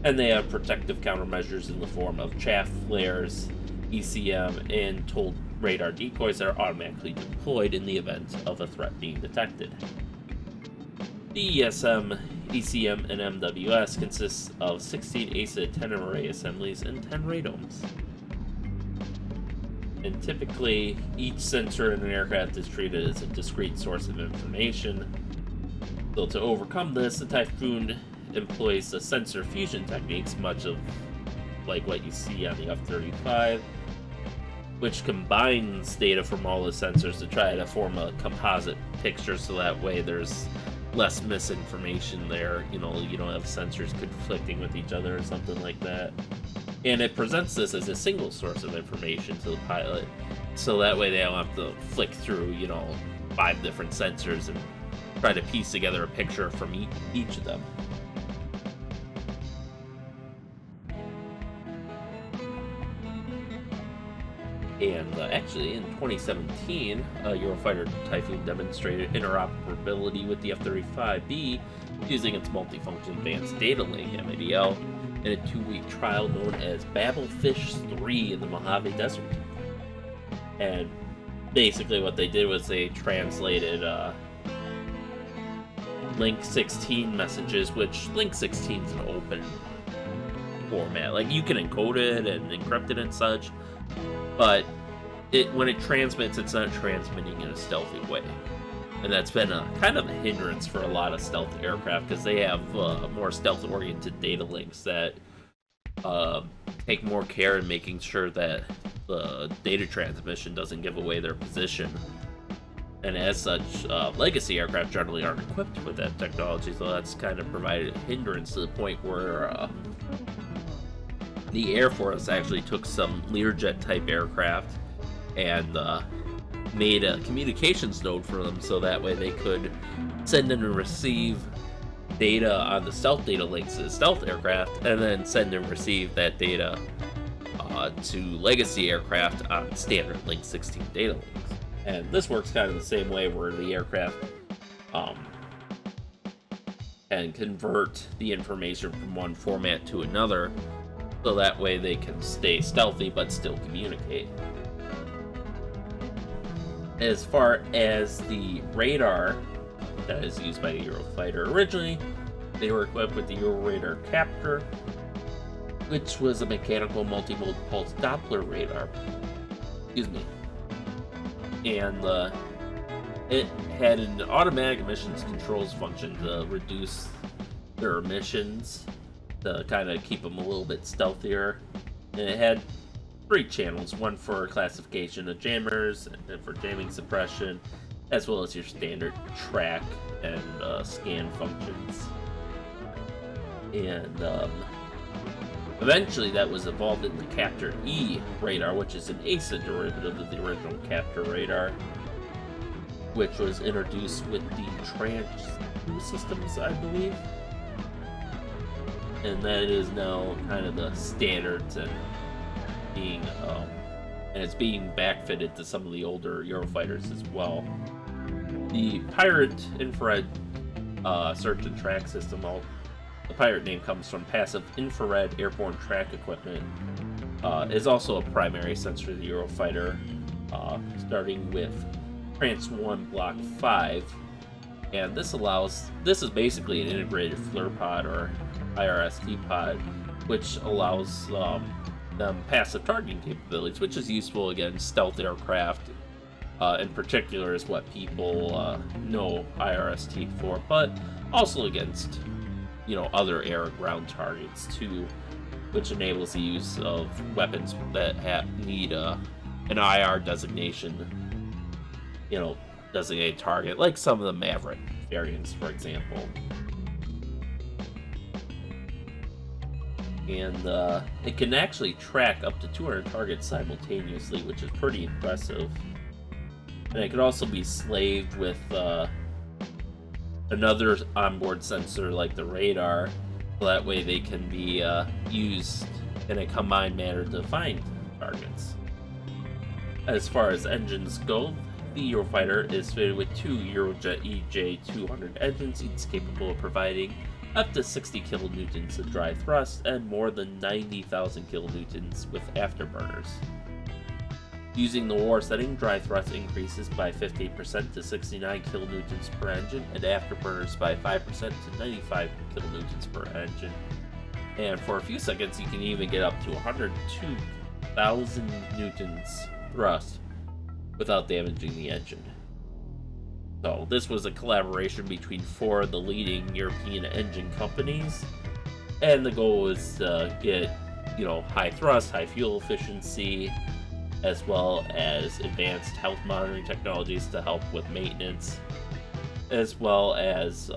And they have protective countermeasures in the form of chaff flares, ECM, and tolled radar decoys that are automatically deployed in the event of a threat being detected. The ESM, ECM, and MWS consists of 16 ACID 10 array assemblies and 10 radomes. And typically, each sensor in an aircraft is treated as a discrete source of information. So to overcome this, the Typhoon employs the sensor fusion techniques, much of like what you see on the F-35, which combines data from all the sensors to try to form a composite picture, so that way there's less misinformation there. You don't have sensors conflicting with each other or something like that. And it presents this as a single source of information to the pilot, so that way they don't have to flick through, 5 different sensors and try to piece together a picture from each of them. And actually, in 2017, Eurofighter Typhoon demonstrated interoperability with the F-35B using its multifunction advanced data link, MADL, in a 2-week trial known as Babelfish 3 in the Mojave Desert. And basically what they did was they translated Link 16 messages, which Link 16 is an open format. Like, you can encode it and encrypt it and such, but when it transmits, it's not transmitting in a stealthy way. And that's been a kind of a hindrance for a lot of stealth aircraft, because they have more stealth-oriented data links that take more care in making sure that the data transmission doesn't give away their position. And as such, legacy aircraft generally aren't equipped with that technology, so that's kind of provided a hindrance to the point where the Air Force actually took some Learjet-type aircraft and made a communications node for them, so that way they could send and receive data on the stealth data links to the stealth aircraft, and then send and receive that data to legacy aircraft on standard Link 16 data links. And this works kind of the same way, where the aircraft can convert the information from one format to another, so that way they can stay stealthy but still communicate. As far as the radar that is used by the Eurofighter, originally they were equipped with the Euroradar Captor, which was a mechanical multimode pulse Doppler radar. Excuse me. And it had an automatic emissions controls function to reduce their emissions, to kind of keep them a little bit stealthier. And it had 3 channels, one for classification of jammers and for jamming suppression, as well as your standard track and scan functions. And eventually that was evolved into the Captor E radar, which is an ACID derivative of the original Captor radar, which was introduced with the Tranche 2 systems, I believe. And that is now kind of the standards, and it's being backfitted to some of the older Eurofighters as well. The Pirate infrared search and track system, the Pirate name comes from passive infrared airborne track equipment, is also a primary sensor of the Eurofighter, starting with Trans 1 Block 5, and this is basically an integrated FLIR pod or IRST pod, which allows them passive targeting capabilities, which is useful against stealth aircraft in particular is what people know IRST for, but also against, other air and ground targets too, which enables the use of weapons that need an IR designation, designated target, like some of the Maverick variants, for example. And it can actually track up to 200 targets simultaneously, which is pretty impressive. And it could also be slaved with another onboard sensor like the radar, so that way they can be used in a combined manner to find targets. As far as engines go, the Eurofighter is fitted with 2 Eurojet EJ200 engines, each capable of providing up to 60 kilonewtons of dry thrust and more than 90,000 kilonewtons with afterburners. Using the war setting, dry thrust increases by 58% to 69 kilonewtons per engine, and afterburners by 5% to 95 kilonewtons per engine. And for a few seconds, you can even get up to 102,000 newtons thrust without damaging the engine. So this was a collaboration between 4 of the leading European engine companies, and the goal was to get, high thrust, high fuel efficiency, as well as advanced health monitoring technologies to help with maintenance, as well as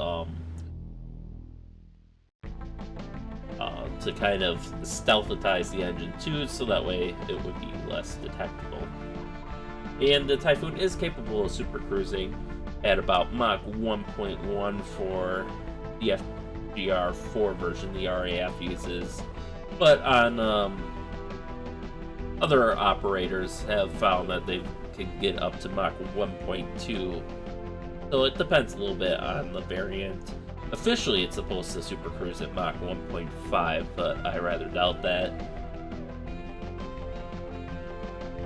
to kind of stealthize the engine too, so that way it would be less detectable. And the Typhoon is capable of supercruising at about Mach 1.1 for the FGR4 version the RAF uses, but on other operators have found that they can get up to Mach 1.2, so it depends a little bit on the variant. Officially, it's supposed to supercruise at Mach 1.5, but I rather doubt that.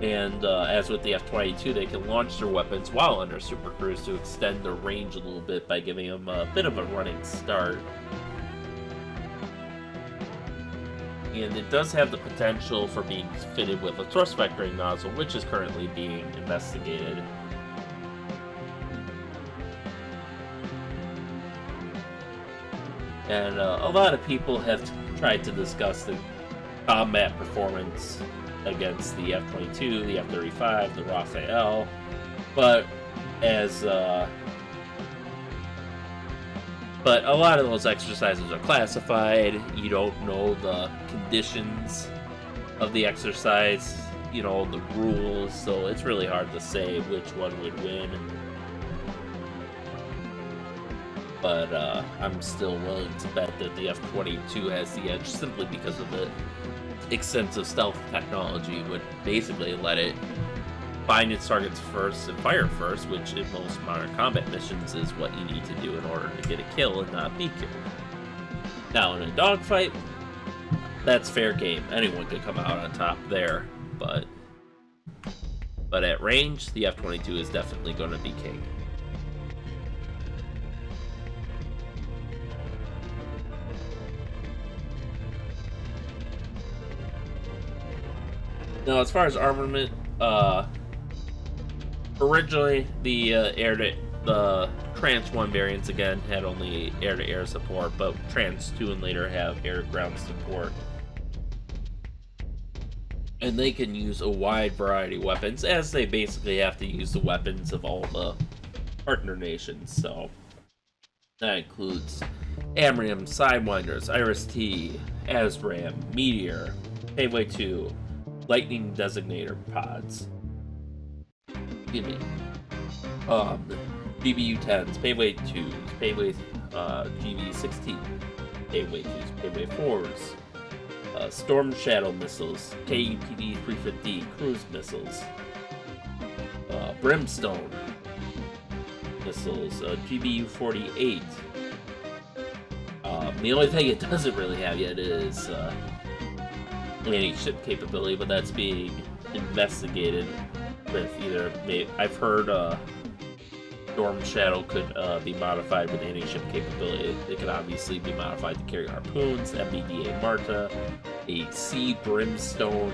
And as with the F-22, they can launch their weapons while under supercruise to extend their range a little bit by giving them a bit of a running start. And it does have the potential for being fitted with a thrust vectoring nozzle, which is currently being investigated. And a lot of people have tried to discuss the combat performance against the F-22, the F-35, the Raphael, but a lot of those exercises are classified. You don't know the conditions of the exercise, the rules, so it's really hard to say which one would win. But I'm still willing to bet that the F-22 has the edge simply because of the extensive stealth technology would basically let it find its targets first and fire first, which in most modern combat missions is what you need to do in order to get a kill and not be killed. Now in a dogfight, that's fair game. Anyone could come out on top there, but at range, the F-22 is definitely going to be king. Now, as far as armament, originally the Trans 1 variants again had only air-to-air support, but Trans 2 and later have air-to-ground support. And they can use a wide variety of weapons, as they basically have to use the weapons of all the partner nations. So that includes Amrium, Sidewinders, Iris-T, ASRAM, Meteor, Paveway 2, Lightning Designator pods. GBU-10s, Paveway 2s, Paveway GV-16, Paveway 2s, Paveway 4s, Storm Shadow missiles, KEPD-350 cruise missiles, Brimstone missiles, GBU-48. The only thing it doesn't really have yet is anti-ship capability, but that's being investigated with either. I've heard Storm Shadow could be modified with anti-ship capability. It could obviously be modified to carry harpoons, MBDA Marta, a Sea Brimstone,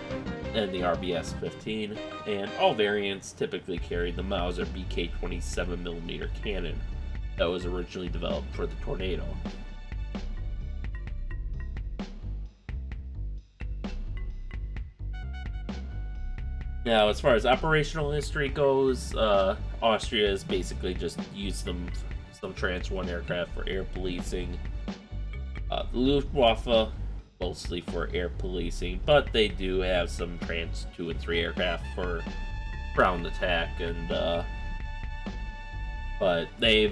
and the RBS-15, and all variants typically carried the Mauser BK 27mm cannon that was originally developed for the Tornado. Now, as far as operational history goes, Austria has basically just used some Trans 1 aircraft for air policing. The Luftwaffe mostly for air policing, but they do have some Trans 2 and 3 aircraft for ground attack, and but they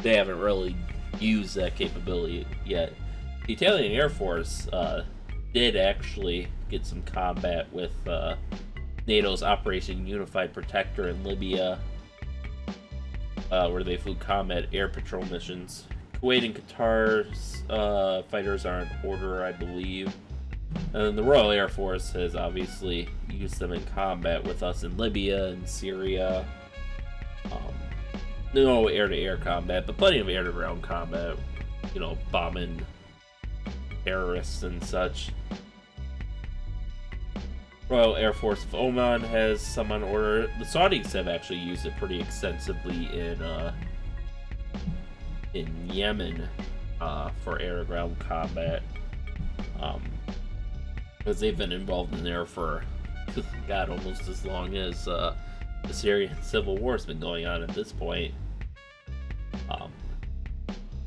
haven't really used that capability yet. The Italian Air Force did actually get some combat with NATO's Operation Unified Protector in Libya, where they flew combat air patrol missions. Kuwait and Qatar's fighters are in order, I believe. And the Royal Air Force has obviously used them in combat with us in Libya and Syria. No air-to-air combat, but plenty of air-to-ground combat. You know, bombing terrorists and such. Royal Air Force of Oman has some on order. The Saudis have actually used it pretty extensively in Yemen for air-to-ground combat, because they've been involved in there for God, almost as long as the Syrian civil war has been going on at this point.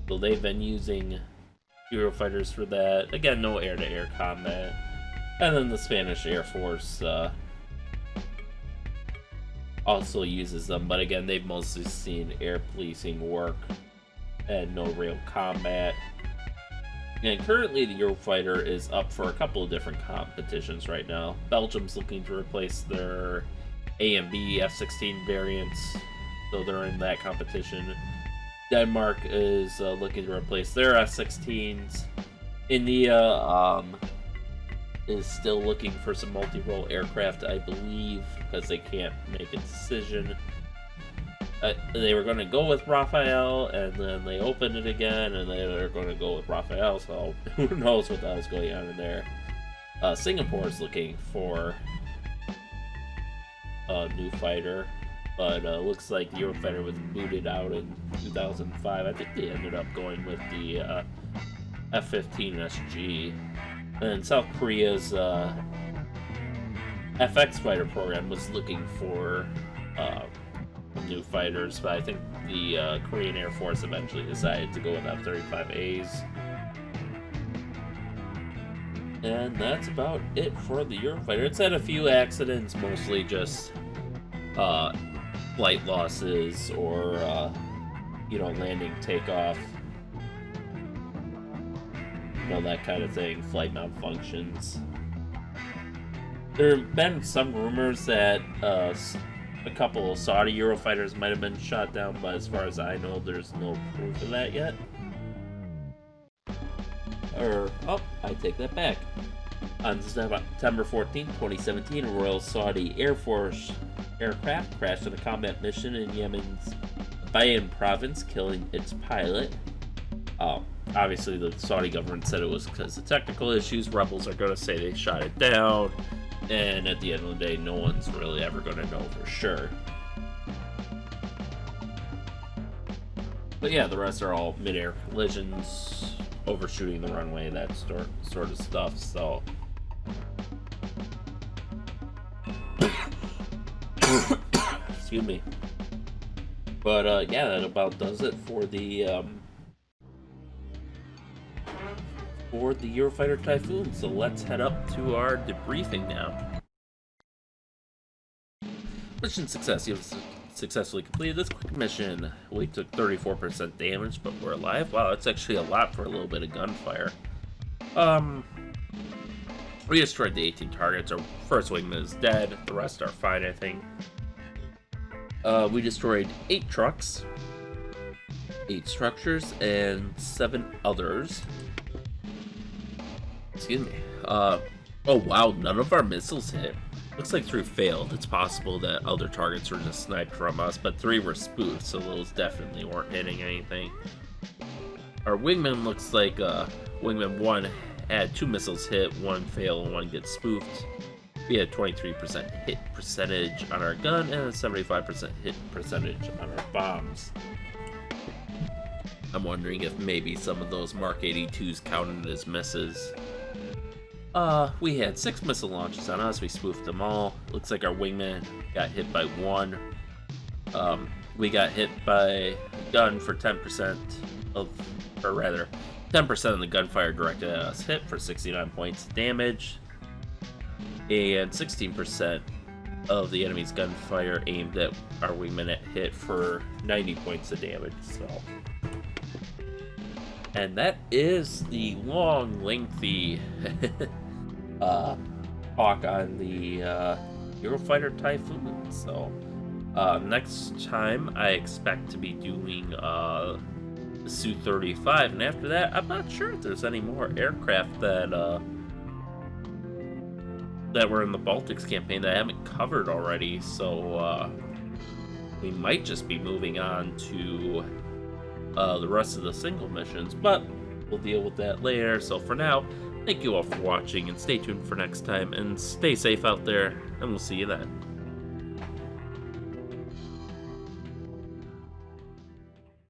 So they've been using Eurofighters for that. Again, no air-to-air combat. And then the Spanish Air Force also uses them, but again, they've mostly seen air policing work and no real combat. And currently the Eurofighter is up for a couple of different competitions right now. Belgium's looking to replace their A and B F-16 variants, so they're in that competition. Denmark is looking to replace their F-16s. India is still looking for some multi-role aircraft, I believe, because they can't make a decision. They were going to go with Rafael, and then they opened it again, and they were going to go with Rafael, so who knows what that was going on in there. Singapore is looking for a new fighter, but looks like the Eurofighter was booted out in 2005. I think they ended up going with the F-15 SG. And South Korea's FX fighter program was looking for new fighters, but I think the Korean Air Force eventually decided to go with F-35As. And that's about it for the Eurofighter. It's had a few accidents, mostly just flight losses or landing, takeoff, that kind of thing, flight malfunctions. There have been some rumors that a couple of Saudi Eurofighters might have been shot down, but as far as I know, there's no proof of that yet. I take that back. On September 14, 2017, a Royal Saudi Air Force aircraft crashed on a combat mission in Yemen's Bayan province, killing its pilot. Obviously, the Saudi government said it was because of technical issues. Rebels are going to say they shot it down, and at the end of the day, no one's really ever going to know for sure. But yeah, the rest are all mid-air collisions, overshooting the runway, that sort of stuff, so... Excuse me. But, yeah, that about does it for the Eurofighter Typhoon. So let's head up to our debriefing now. Mission success. You've successfully completed this quick mission. We took 34% damage, but we're alive. Wow, that's actually a lot for a little bit of gunfire. We destroyed the 18 targets. Our first wingman is dead. The rest are fine, I think. We destroyed 8 trucks, 8 structures, and 7 others. Excuse me. Oh wow, none of our missiles hit. Looks like 3 failed. It's possible that other targets were just sniped from us, but 3 were spoofed, so those definitely weren't hitting anything. Our wingman looks like wingman 1 had 2 missiles hit, 1 fail, and 1 get spoofed. We had 23% hit percentage on our gun and a 75% hit percentage on our bombs. I'm wondering if maybe some of those Mark 82s counted as misses. We had 6 missile launches on us. We spoofed them all. Looks like our wingman got hit by 1. We got hit by a gun for 10% of, or rather, 10% of the gunfire directed at us hit for 69 points of damage, and 16% of the enemy's gunfire aimed at our wingman hit for 90 points of damage. So, and that is the long, lengthy talk on the Eurofighter Typhoon. So, next time I expect to be doing the Su-35, and after that, I'm not sure if there's any more aircraft that were in the Baltics campaign that I haven't covered already. So we might just be moving on to the rest of the single missions, but we'll deal with that later. So for now, thank you all for watching, and stay tuned for next time, and stay safe out there, and we'll see you then.